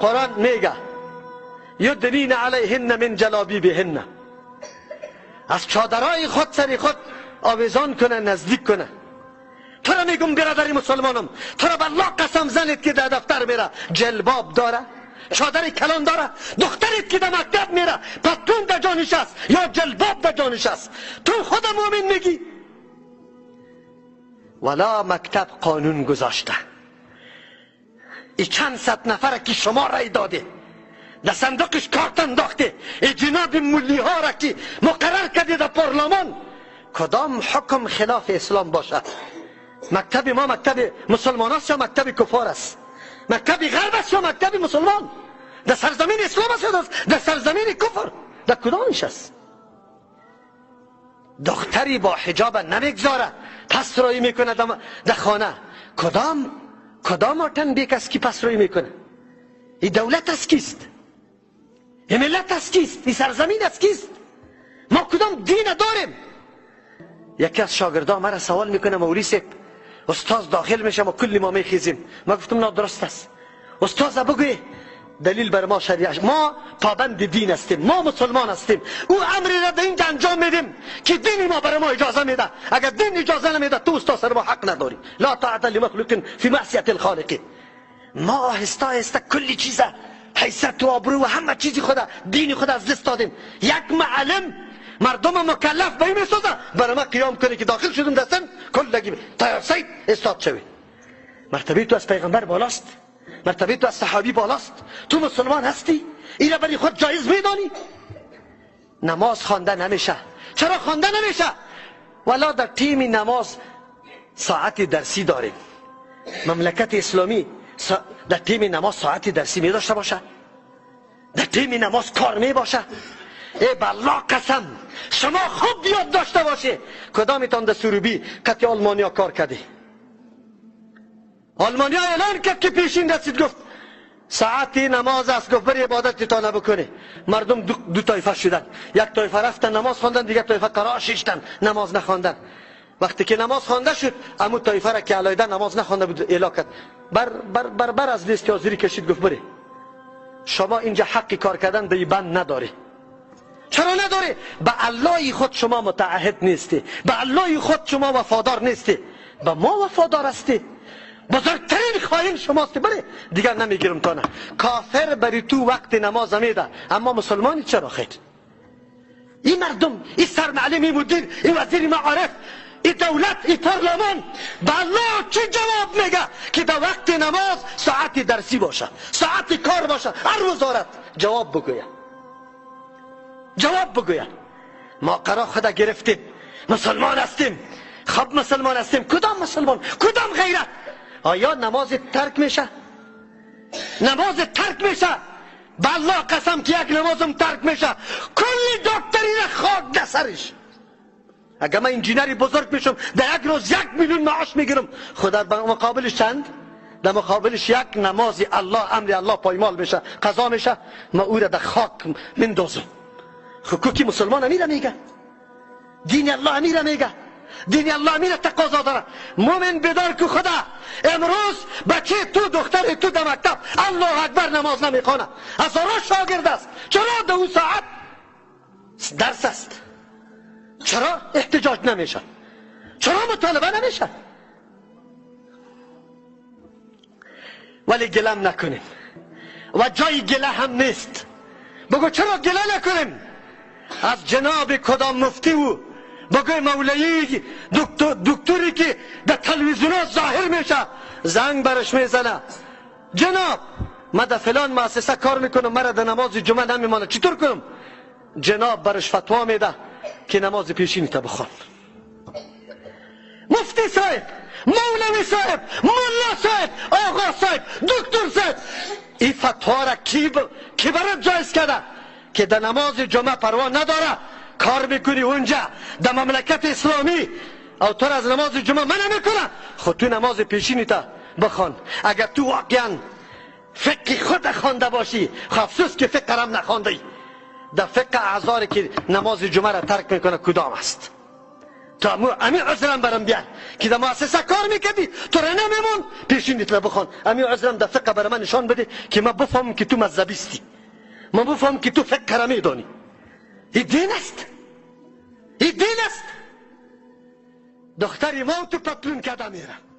قرآن میگه یدنین علیهن من جلابیبهن، از چادرای خود سری خود آویزان کنه، نزدیک کنه. تو را میگم برادری مسلمانم، تو را بالله قسم زنید که در دفتر میره جلباب داره، چادر کلان داره، دخترید که در مکتب میره پتون در جانش است یا جلباب در جانش است، تو خود مؤمن میگی؟ ولا مکتب قانون گذاشته، ای چند صد نفر که شما رای داده در صندوقش کارت انداخته، ای جناب ملی ها را که مقرر کرده در پارلمان، کدام حکم خلاف اسلام باشد؟ مکتب ما مکتب مسلمان است یا مکتب کفار است؟ مکتب غرب است یا مکتب مسلمان؟ در سرزمین اسلام است یا در سرزمین کفر؟ در کدامش است؟ دختری با حجاب نمیگذاره، پس روی میکنه در خانه. کدام آتن بیک است که پس روی میکنه؟ این دولت است کیست؟ این ملت است کیست؟ این سرزمین است کیست؟ ما کدام دین داریم؟ یکی از شاگردان مرا سوال میکنه مولوی صاحب استاد داخل میشم و کلی ما میخیزیم. ما گفتم نه درست است. استاد بگوی دلیل بر ما شریعت، ما پابند دین هستیم، ما مسلمان هستیم، او امری را در اینجا انجام میدیم که دین ما بر ما اجازه میده. اگر دین اجازه نمیده تو استاد سر ما حق نداری. لا طاعت لمخلوق فی معصیت الخالق. ما آهسته آهسته کلی چیز حیثیت و آبرو و همه چیزی خدا دین خدا از دست دادیم. یک معلم مردم مکلف به این میسازه برای ما قیام کنه که داخل شدیم دستن کلگی تیار سید استاد شوی. مرتبه تو از پیغمبر بالاست، مرتبه تو از صحابی بالاست، تو مسلمان هستی، این را برای خود جایز میدانی؟ نماز خوانده نمیشه. چرا خوانده نمیشه؟ ولا در تیم نماز ساعت درسی داریم. مملکت اسلامی در تیم نماز ساعت درسی می داشته باشه؟ در تیم نماز کار می باشه؟ ای بالله قسم شما خوب یاد داشته باشه کدامتان در سروبی قطع آلمانیا کار کرده؟ آلمانیا اعلان کرد که پیشین رسید گفت ساعت نماز است، گفت بری عبادت تا نبکنه. مردم دو طایفه شدن، یک طایفه رفتن نماز خواندن، دیگه طایفه قرار شیشتن نماز نخواندن. وقتی که نماز خوانده شد امو طایفه را که علیده نماز نخوانده بود اعلان کرد بر از لیست حاضری کشید گفت بره شما اینجا حقی کار کردن به بند نداره. چرا نداره؟ به الله خود شما متعهد نیستی، به الله خود شما وفادار نیستی، به ما وفادار هستی. بزرگترین خائن شماست. بره دیگر نمیگیرم تا نه. کافر بری تو وقت نماز میده اما مسلمانی چرا خیر؟ این مردم، این سرمعلم، این مدیر، این وزیر معارف، این دولت، این پارلمان به الله چی جواب میگه که در وقت نماز ساعت درسی باشه، ساعت کار باشه؟ هر وزارت جواب بگوید، جواب بگوید. ما قرار خدا گرفتیم مسلمان هستیم. خب مسلمان هستیم، کدام مسلمان؟ کدام غیرت؟ آیا نماز ترک میشه؟ نماز ترک میشه؟ بالله قسم که یک نمازم ترک میشه کلی دکتری را خاک در سرش. اگر من انجینری بزرگ میشم در یک روز 1 میلیون معاش میگیرم، خدا در مقابلش چند؟ در مقابلش یک نماز الله امر الله پایمال میشه، قضا میشه، ما او را در خاک مندازم. حقوقی مسلمان امیره میگه، دین الله امیره میگه، دین الله امیره تقاضا داره. مومن بدار که خدا امروز بچه تو دختر تو در مکتب الله اکبر نماز نمیخونه، هزاران شاگرد است، چرا در اون ساعت درس است؟ چرا احتجاج نمیشه؟ چرا مطالبه نمیشه؟ ولی گلم نکنیم و جای گله هم نیست. بگو چرا گله نکنیم؟ از جناب کدام مفتی و بگوی مولایی دکتری که در تلویزیون ظاهر میشه زنگ برش میزنه جناب من در فلان مؤسسه کار میکنم، مرا در نماز جمعه نمیمانه، چطور کنم؟ جناب برش فتوا میده که نماز پیشینی تا بخوان. مفتی صاحب، مولوی صاحب، مولا صاحب، آقا صاحب، دکتر صاحب، این فتوا را کی برات جایز کرده که در نماز جمعه پروا نداره؟ کار میکنی اونجا در مملکت اسلامی او تو از نماز جمعه منع میکنه؟ خود تو نماز پیشینی تا بخوان. اگر تو واقعا فقه خود خوانده باشی، افسوس که فقه هم نخوانده. در فقه اعذاری که نماز جمعه را ترک میکنه کدام است؟ تو امی عذرم برام بیار که در مؤسسه کار میکردی تو را نمیمون پیشینیت را بخوان. امی عذرم در فقه برای من نشان بده که من بفهم که تو مذهبیستی، من بفهم که تو فقه را میدانی. این دین است، این دین است. دختری ما تو پتلون کده میره.